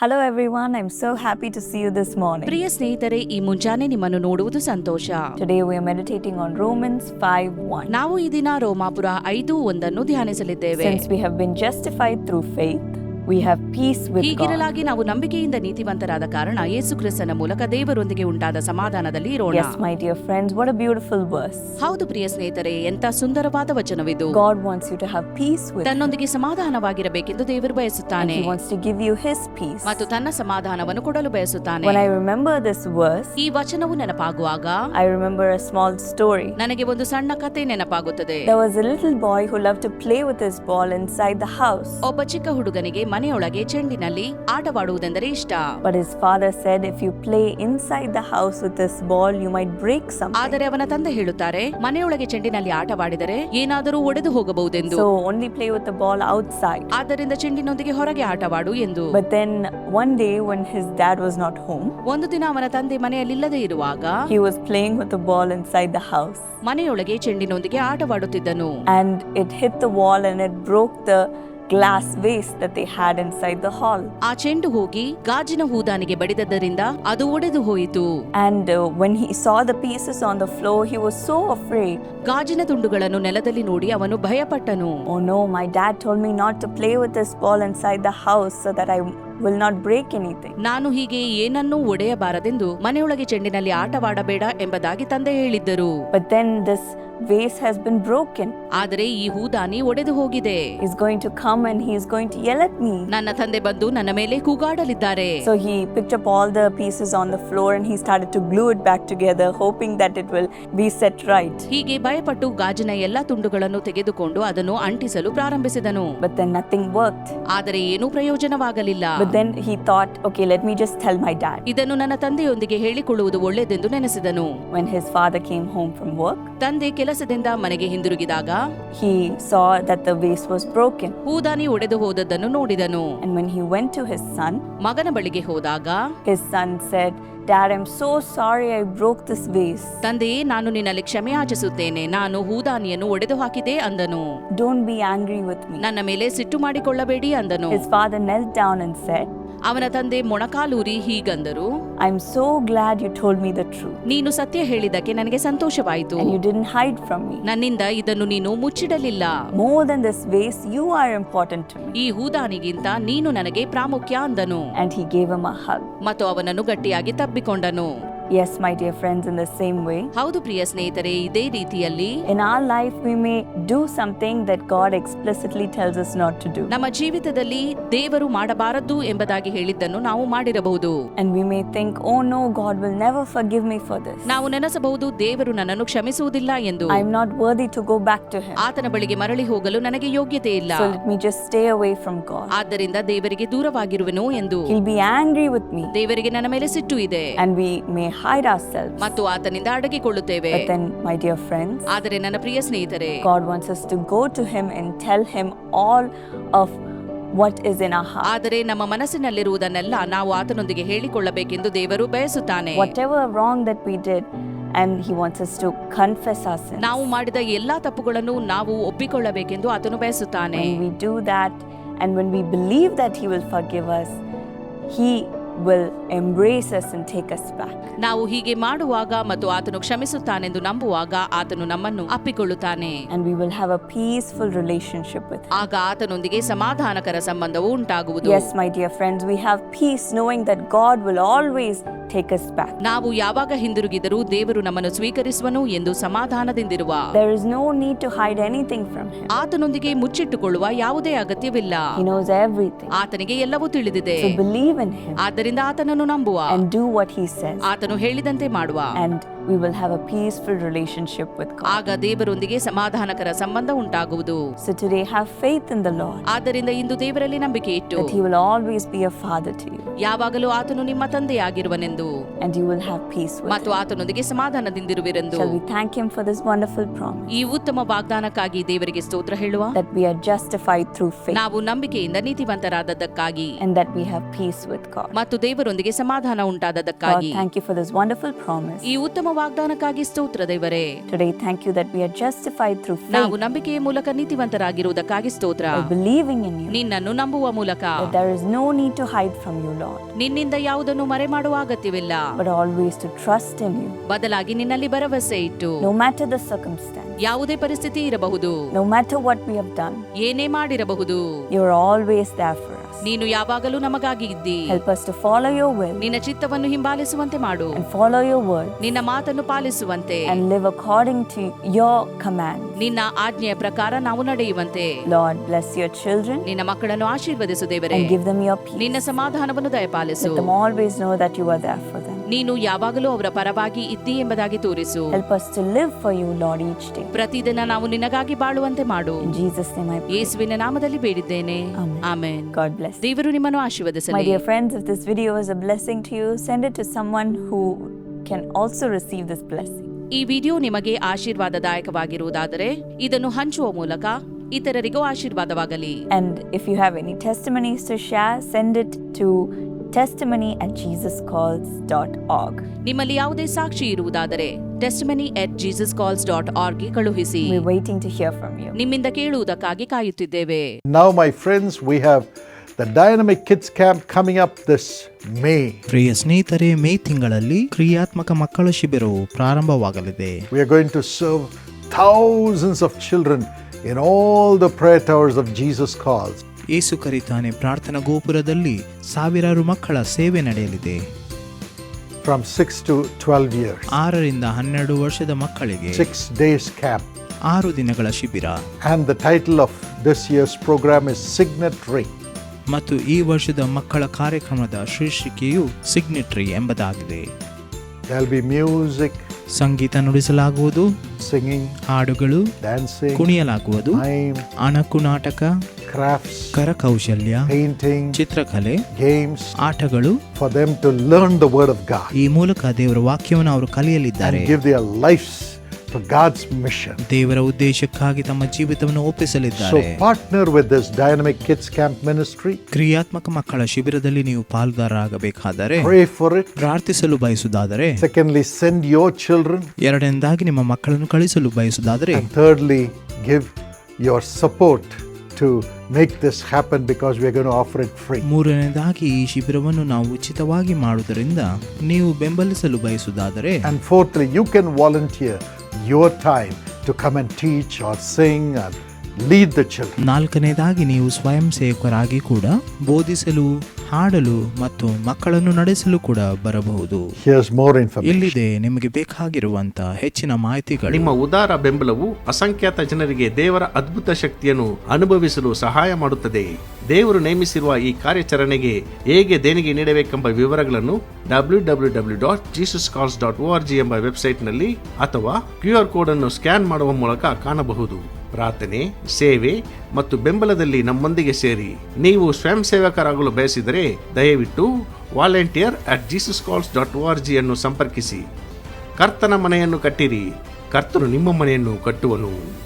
Hello everyone, I'm so happy to see you this morning. ಪ್ರಿಯ ಸ್ನೇಹಿತರೆ, ಈ ಮುಂಜಾನೆ ನಿಮ್ಮನ್ನು ನೋಡುವುದು ಸಂತೋಷ. Today we are meditating on Romans 5:1. ನಾವು ಈ ದಿನ ರೋಮಾಪುರ 5:1 ಧ್ಯಾನಿಸಲಿದ್ದೇವೆ. Since we have been justified through faith, we have peace with God. ಹೀಗಿರಲಾಗಿ ನಾವು ನಂಬಿಕೆಯಿಂದ ನೀತಿವಂತರಾದ ಕಾರಣ ಯೇಸು ಕ್ರಿಸ್ತನ ಮೂಲಕ ದೇವರೊಂದಿಗೆ ಉಂಟಾದ ಸಮಾಧಾನದಲ್ಲಿ ಇರೋಣ. Yes, my dear friends, what a beautiful verse. ಹೌದು ಪ್ರಿಯ ಸ್ನೇಹಿತರೆ, ಎಂತ ಸುಂದರವಾದ ವಚನವಿದು. God wants you to have peace with Him. ತನ್ನೊಂದಿಗೆ ಸಮಾಧಾನವಾಗಿರಬೇಕೆಂದು ದೇವರು ಬಯಸುತ್ತಾನೆ. And He wants to give you His peace. ಮತ್ತು ತನ್ನ ಸಮಾಧಾನವನ್ನು ಕೊಡಲು ಬಯಸುತ್ತಾನೆ. When I remember this verse, ಈ ವಚನವು ನೆನಪಾಗುವಾಗ I remember a small story. ನನಗೆ ಒಂದು ಸಣ್ಣ ಕಥೆ ನೆನಪಾಗುತ್ತದೆ. There was a little boy who loved to play with his ball inside the house. ಒಬ್ಬ ಚಿಕ್ಕ ಹುಡುಗನಿಗೆ ಮನೆಯೊಳಗೆ ಚೆಂಡಿನಲ್ಲಿ ಆಟವಾಡುವುದೆಂದರೆ ಇಷ್ಟ. But his father said, if you play inside the house with this ball, you might break something. ಆದರೆ ಅವನ ತಂದೆ ಹೇಳುತ್ತಾರೆ, ಮನೆಯೊಳಗೆ ಚೆಂಡಿನಲ್ಲಿ ಆಟವಾಡಿದರೆ ಏನಾದರೂ ಒಡೆದು ಹೋಗಬಹುದೆಂದು. So only play with the ball outside. ಆದ್ದರಿಂದ ಚೆಂಡಿನೊಂದಿಗೆ ಹೊರಗೆ ಆಟವಾಡು ಎಂದು. But then one day when his dad was not home, ಒಂದು ದಿನ ಅವನ ತಂದೆ ಮನೆಯಲ್ಲಿಲ್ಲದೆ ಇರುವಾಗ he was playing with the ball inside the house. ಮನೆಯೊಳಗೆ ಚೆಂಡಿನೊಂದಿಗೆ ಆಟವಾಡುತ್ತಿದ್ದನು. And it hit the wall and it broke the glass vase that they had inside the hall. ಆ ಚೆಂಡು ಹೋಗಿ ಗಾಜಿನ ಹೂದಾನಿಗೆ ಬಡಿದದ್ದರಿಂದ ಅದು ಒಡೆದು ಹೋಯಿತು. And when he saw the pieces on the floor, he was so afraid. ಗಾಜಿನ ತುಂಡುಗಳನ್ನು ನೆಲದಲ್ಲಿ ನೋಡಿ ಅವನು ಭಯಪಟ್ಟನು. Oh no, my dad told me not to play with this ball inside the house so that I will not break anything. ನಾನು ಹೀಗೆ ಏನನ್ನೂ ಒಡೆಯಬಾರದೆಂದು ಮನೆಯೊಳಗೆ ಚೆಂಡಿನಲ್ಲಿ ಆಟವಾಡಬೇಡ ಎಂಬುದಾಗಿ ತಂದೆ ಹೇಳಿದ್ದರು. But then this vase has been broken. ಆದರೆ ಈ ಹೂದಾನಿ ಒಡೆದು ಹೋಗಿದೆ. He's going to come and he is going to yell at me. ನನ್ನ ತಂದೆ ಬಂದು ನನ್ನ ಮೇಲೆ ಕೂಗಾಡಲಿದ್ದಾರೆ. So he picked up all the pieces on the floor and he started to glue it back together, hoping that it will be set right. ಹೀಗೆ ಭಯಪಟ್ಟು ಗಾಜಿನ ಎಲ್ಲಾ ತುಂಡುಗಳನ್ನು ತೆಗೆದುಕೊಂಡು ಅದನ್ನು ಅಂಟಿಸಲು ಪ್ರಾರಂಭಿಸಿದನು. But then nothing worked. ಆದರೆ ಏನೂ ಪ್ರಯೋಜನವಾಗಲಿಲ್ಲ. But then he thought, okay, let me just tell my dad. ಇದನ್ನು ನನ್ನ ತಂದೆಯೊಂದಿಗೆ ಹೇಳಿಕೊಳ್ಳುವುದು ಒಳ್ಳೆಯದೆಂದು ನೆನೆಸಿದನು. When his father came home from work, ತಂದೆ ಕೆಲಸದಿಂದ ಮನೆಗೆ ಹಿಂದಿರುಗಿದಾಗ he saw that the vase was broken. ಹೂದಾನಿ ಒಡೆದು ಹೋದದ್ದನ್ನು ನೋಡಿದನು. And when he went to his son, ಮಗನ ಬಳಿಗೆ ಹೋದಾಗ his son said, Dad, I'm so sorry I broke this vase. ತಂದೆಯೇ, ನಾನು ನಿನ್ನಲ್ಲಿ ಕ್ಷಮೆ ಯಾಚಿಸುತ್ತೇನೆ, ನಾನು ಹೂದಾನಿಯನ್ನು ಒಡೆದು ಹಾಕಿದೆ ಅಂದನು. Don't be angry with me. ನನ್ನ ಮೇಲೆ ಸಿಟ್ಟು ಮಾಡಿಕೊಳ್ಳಬೇಡಿ ಅಂದನು. His father knelt down and said, ಅವನ ತಂದೆ ಮೊಣಕಾಲೂರಿ ಹೀಗಂದರು, I'm so glad you told me the truth. ನೀನು ಸತ್ಯ ಹೇಳಿದ್ದಕ್ಕೆ ನನಗೆ ಸಂತೋಷವಾಯಿತು. And you didn't hide from me. ನನ್ನಿಂದ ಇದನ್ನು ನೀನು ಮುಚ್ಚಿಡಲಿಲ್ಲ. More than this vase, you are important to me. ಈ ಹೂದಾನಿಗಿಂತ ನೀನು ನನಗೆ ಪ್ರಾಮುಖ್ಯ ಅಂದನು. And he gave him a hug. ಮತ್ತು ಅವನನ್ನು ಗಟ್ಟಿಯಾಗಿ ತಬ್ಬಿಕೊಂಡನು. Yes, my dear friends, in the same way, ಹೌದು ಪ್ರಿಯ ಸ್ನೇಹಿತರೆ, ಇದೇ ರೀತಿಯಲ್ಲಿ in our life we may do something that God explicitly tells us not to do. ನಮ್ಮ ಜೀವಿತದಲ್ಲಿ ದೇವರು ಮಾಡಬಾರದು ಎಂಬುದಾಗಿ ಹೇಳಿದ್ದನ್ನು ನಾವು ಮಾಡಿರಬಹುದು. And we may think, oh no, God will never forgive me for this. ನಾವು ನೆನೆಸಬಹುದು, ದೇವರು ನನ್ನನ್ನು ಕ್ಷಮಿಸುವುದಿಲ್ಲ ಎಂದು. I'm not worthy to go back to Him. ಆತನ ಬಳಿಗೆ ಮರಳಿ ಹೋಗಲು ನನಗೆ ಯೋಗ್ಯತೆ ಇಲ್ಲ. So let me just stay away from God. ಆದ್ದರಿಂದ ದೇವರಿಗೆ ದೂರವಾಗಿರುವೆನು ಎಂದು. He'll be angry with me. ದೇವರಿಗೆ ನನ್ನ ಮೇಲೆ ಸಿಟ್ಟು ಇದೆ. And we may hide ourselves. ಮತ್ತು ಆತನಿಂದ ಅಡಗಿಕೊಳ್ಳುತ್ತೇವೆ. But then, my dear friends, ಆದರೆ ನನ್ನ ಪ್ರಿಯ ಸ್ನೇಹಿತರೆ, God wants us to go to Him and tell Him all of what is in our heart. ಆದರೆ ನಮ್ಮ ಮನಸ್ಸಿನಲ್ಲಿರುವುದನ್ನೆಲ್ಲ ನಾವು ಆತನೊಂದಿಗೆ ಹೇಳಿಕೊಳ್ಳಬೇಕೆಂದು ದೇವರು ಬಯಸುತ್ತಾನೆ. Whatever wrong that we did, and He wants us to confess our sins. ನಾವು ಮಾಡಿದ ಎಲ್ಲಾ ತಪ್ಪುಗಳನ್ನು ನಾವು ಒಪ್ಪಿಕೊಳ್ಳಬೇಕೆಂದು ಆತನು ಬಯಸುತ್ತಾನೆ. When we do that, and when we believe that He will forgive us, He will embrace us and take us back. ನಾವು ಹೀಗೆ ಮಾಡುವಾಗ ಮತ್ತು ಆತನು ಕ್ಷಮಿಸುತ್ತಾನೆಂದು ನಂಬುವಾಗ ಆತನು ನಮ್ಮನ್ನು ಅಪ್ಪಿಕೊಳ್ಳುತ್ತಾನೆ. And we will have a peaceful relationship with Him. ಆಗ ಆತನೊಂದಿಗೆ ಸಮಾಧಾನಕರ ಸಂಬಂಧವು ಉಂಟಾಗುವುದು. Yes, my dear friends, we have peace knowing that God will always take us back. ನಾವು ಯಾವಾಗ ಹಿಂದಿರುಗಿದರೂ ದೇವರು ನಮ್ಮನ್ನು ಸ್ವೀಕರಿಸುವನು ಎಂದು ಸಮಾಧಾನದಿಂದಿರುವ. There is no need to hide anything from Him. ಆತನೊಂದಿಗೆ ಮುಚ್ಚಿಟ್ಟುಕೊಳ್ಳುವ ಯಾವುದೇ ಅಗತ್ಯವಿಲ್ಲ. He knows everything. ಆತನಿಗೆ ಎಲ್ಲವೂ ತಿಳಿದಿದೆ. So believe in Him. ಆದ್ದರಿಂದ ಆತನನ್ನು ನಂಬುವ. And do what He says. ಆತನು ಹೇಳಿದಂತೆ ಮಾಡುವ. And we will have a peaceful relationship with God. ಆಗ ದೇವರೊಂದಿಗೆ ಸಮಾಧಾನಕರ ಸಂಬಂಧ ಉಂಟಾಗುವುದು. So today have faith in the Lord. ಆದ್ದರಿಂದ ಇಂದು ದೇವರಲ್ಲಿ ನಂಬಿಕೆ ಇಟ್ಟು That He will always be a father to you. ಯಾವಾಗಲೂ ಆತನು ನಿಮ್ಮ ತಂದೆಯಾಗಿರುವನೆಂದು. And you will have peace with ಮತ್ತು Him. ಆತನೊಂದಿಗೆ ಸಮಾಧಾನದಿಂದಿರುವಿರೆಂದು. Shall we thank Him for this wonderful promise? ಈ ಉತ್ತಮ ವಾಗ್ದಾನಕ್ಕಾಗಿ ದೇವರಿಗೆ ಸ್ತೋತ್ರ ಹೇಳುವ. That we are justified through faith. ನಾವು ನಂಬಿಕೆಯಿಂದ ನೀತಿವಂತರಾದದ್ದಕ್ಕಾಗಿ And that we have peace with God. ಮತ್ತು ದೇವರೊಂದಿಗೆ ಸಮಾಧಾನ God, ಉಂಟಾದದ್ದಕ್ಕಾಗಿ. thank you for this wonderful promise. ಈ ಉತ್ತಮ ವಾಗ್ದಾನಕ್ಕಾಗಿ ಸ್ತೋತ್ರ ದೇವರೇ. Today, thank you that we are justified through ನಾವು faith ನಂಬಿಕೆಯ ಮೂಲಕ ನೀತಿವಂತರಾಗಿರುವುದಕ್ಕಾಗಿ ಸ್ತೋತ್ರ. by believing in you. ನಿನ್ನನ್ನು ನಂಬುವ ಮೂಲಕ That there is no need to hide from you, Lord, ನಿನ್ನಿಂದ ಯಾವುದನ್ನು ಮರೆಮಾಡುವ ಅಗತ್ಯವಿಲ್ಲ. but always to trust in you. ಬದಲಾಗಿ ನಿನ್ನಲ್ಲಿ ಭರವಸೆ ಇಟ್ಟು No matter the circumstance, ಯಾವುದೇ ಪರಿಸ್ಥಿತಿ ಇರಬಹುದು, no matter what we have done, ಏನೇ ಮಾಡಿರಬಹುದು, you are always there for us. ನೀನು ಯಾವಾಗಲೂ ನಮಗಾಗಿ ಇದ್ದಿ. Help us to follow your will ನಿನ್ನ ಚಿತ್ತವನ್ನು ಹಿಂಬಾಲಿಸುವಂತೆ ಮಾಡು, and follow your word ನಿನ್ನ ಮಾತನ್ನು ಪಾಲಿಸುವಂತೆ, and live according to your command. ನಿನ್ನ ಆಜ್ಞೆಯ ಪ್ರಕಾರ ನಾವು ನಡೆಯುವಂತೆ. Lord, bless your children ನಿನ್ನ ಮಕ್ಕಳನ್ನು ಆಶೀರ್ವದಿಸು ದೇವರೇ. and give them your peace. ನಿನ್ನ ಸಮಾಧಾನವನ್ನು ದಯಪಾಲಿಸು. Let them always know that you are there for them. ನೀನು ಯಾವಾಗಲೂ ಅವರ ಪರವಾಗಿ ಇದ್ದಿ ಎಂಬುದಾಗಿ ತೋರಿಸು. Help us to live for you, Lord, each day. ಪ್ರತಿದಿನ ನಾವು ನಿನಗಾಗಿ ಬಾಳುವಂತೆ ಮಾಡು. In Jesus' name I pray. ಯೇಸುವಿನ ನಾಮದಲ್ಲಿ ಬೇಡಿದ್ದೇನೆ. Amen. ಆಮೆನ್. God bless. ದೇವರು ನಿಮ್ಮನ್ನು My ಆಶೀರ್ವದಿಸಲಿ. dear friends, if this video was a blessing to you, send it to someone who can also receive this blessing. ಈ ವಿಡಿಯೋ ನಿಮಗೆ ಆಶೀರ್ವಾದದಾಯಕವಾಗಿರುವುದಾದರೆ ಇದನ್ನು ಹಂಚುವ ಮೂಲಕ ಇತರರಿಗೂ ಆಶೀರ್ವಾದವಾಗಲಿ. And if you have any testimonies to share, send it to testimony@jesuscalls.org. ನಿಮ್ಮಲ್ಲಿ ಯಾವುದೇ ಸಾಕ್ಷಿ ಇರುವುದಾದರೆ testimony@jesuscalls.org ಗೆ ಕಳುಹಿಸಿ. We're waiting to hear from you. ನಿಮ್ಮಿಂದ ಕೇಳುವುದಕ್ಕಾಗಿ ಕಾಯುತ್ತಿದ್ದೇವೆ. Now, my friends, we have the Dynamic Kids Camp coming up this May. ಪ್ರಿಯ ಸ್ನೇಹಿತರೆ, ಮೇ ತಿಂಗಳಲ್ಲಿ ಕ್ರಿಯಾತ್ಮಕ ಮಕ್ಕಳ ಶಿಬಿರವು ಪ್ರಾರಂಭವಾಗಲಿದೆ. We are going to serve thousands of children in all the prayer towers of Jesus Calls. ಯೇಸು ಕರಿತಾನೆ ಪ್ರಾರ್ಥನಾ ಗೋಪುರದಲ್ಲಿ ಸಾವಿರಾರು ಮಕ್ಕಳ ಸೇವೆ ನಡೆಯಲಿದೆ. From 6 to 12 years. 6ರಿಂದ 12 ವರ್ಷದ ಮಕ್ಕಳಿಗೆ 6 days camp. 6 ದಿನಗಳ ಶಿಬಿರ. And the title of this year's program is Signatory. ಮತ್ತು ಈ ವರ್ಷದ ಮಕ್ಕಳ ಕಾರ್ಯಕ್ರಮದ ಶೀರ್ಷಿಕೆಯು ಸಿಗ್ನೆಟರಿ ಎಂಬುದಾಗಿದೆ. There'll be music, Sangeetha ನುಡಿಸಲಾಗುವುದು, singing, ಹಾಡುಗಳು, dancing, ಕುಣಿಯಲಾಗುವುದು, mime, ಅಣಕು ನಾಟಕ, crafts, ಕರಕೌಶಲ್ಯ, painting, ಚಿತ್ರಕಲೆ, games, ಆಟಗಳು, for them to learn the Word of God ಈ ಮೂಲಕ ದೇವರ ವಾಕ್ಯವನ್ನು ಅವರು ಕಲಿಯಲಿದ್ದಾರೆ. and give their lives for God's mission. ದೇವರ ಉದ್ದೇಶಕ್ಕಾಗಿ ತಮ್ಮ ಜೀವಿತವನ್ನು So ಒಪ್ಪಿಸಲಿದ್ದಾರೆ. partner with this Dynamic Kids Camp ministry. ಕ್ರಿಯಾತ್ಮಕ ಮಕ್ಕಳ ಶಿಬಿರದಲ್ಲಿ ನೀವು ಪಾಲ್ಗಾರರಾಗಬೇಕಾದರೆ, Pray for it. ಪ್ರಾರ್ಥಿಸಲು ಬಯಸುವುದಾದರೆ, Secondly, send your children. ಎರಡನೇದಾಗಿ ನಿಮ್ಮ ಮಕ್ಕಳನ್ನು ಕಳಿಸಲು ಬಯಸುವುದಾದರೆ, And thirdly, give your support to make this happen because we are going to offer it free. ಮೂರನೇದಾಗಿ ಈ ಶಿಬಿರವನ್ನು ನಾವು ಉಚಿತವಾಗಿ ಮಾಡುವುದರಿಂದ ನೀವು ಬೆಂಬಲಿಸಲು ಬಯಸುವುದಾದರೆ, And fourthly, you can volunteer your time to come and teach or sing and lead the children. ನಾಲ್ಕನೇದಾಗಿ ನೀವು ಸ್ವಯಂ ಸೇವಕರಾಗಿ ಕೂಡ ಬೋಧಿಸಲು, ಹಾಡಲು ಮತ್ತು ಮಕ್ಕಳನ್ನು ನಡೆಸಲು ಕೂಡ ಬರಬಹುದು. Here's more information. ಇಲ್ಲಿದೆ ನಿಮಗೆ ಬೇಕಾಗಿರುವಂತ ಹೆಚ್ಚಿನ ಮಾಹಿತಿಗಳು. ನಿಮ್ಮ ಉದಾರ ಬೆಂಬಲವು ಅಸಂಖ್ಯಾತ ಜನರಿಗೆ ದೇವರ ಅದ್ಭುತ ಶಕ್ತಿಯನ್ನು ಅನುಭವಿಸಲು ಸಹಾಯ ಮಾಡುತ್ತದೆ. ದೇವರು ನೇಮಿಸಿರುವ ಈ ಕಾರ್ಯಾಚರಣೆಗೆ ಹೇಗೆ ದೇಣಿಗೆ ನೀಡಬೇಕೆಂಬ ವಿವರಗಳನ್ನು www.jesuscalls.org ಎಂಬ ವೆಬ್ಸೈಟ್ನಲ್ಲಿ ಅಥವಾ QR ಕೋಡ್ ಅನ್ನು ಸ್ಕ್ಯಾನ್ ಮಾಡುವ ಮೂಲಕ ಕಾಣಬಹುದು. ಪ್ರಾರ್ಥನೆ, ಸೇವೆ ಮತ್ತು ಬೆಂಬಲದಲ್ಲಿ ನಮ್ಮೊಂದಿಗೆ ಸೇರಿ. ನೀವು ಸ್ವಯಂ ಸೇವಕರಾಗಲು ಬಯಸಿದರೆ ದಯವಿಟ್ಟು volunteer@jesuscalls.org ಅನ್ನು ಸಂಪರ್ಕಿಸಿ. ಕರ್ತನ ಮನೆಯನ್ನು ಕಟ್ಟಿರಿ, ಕರ್ತನು ನಿಮ್ಮ ಮನೆಯನ್ನು ಕಟ್ಟುವನು.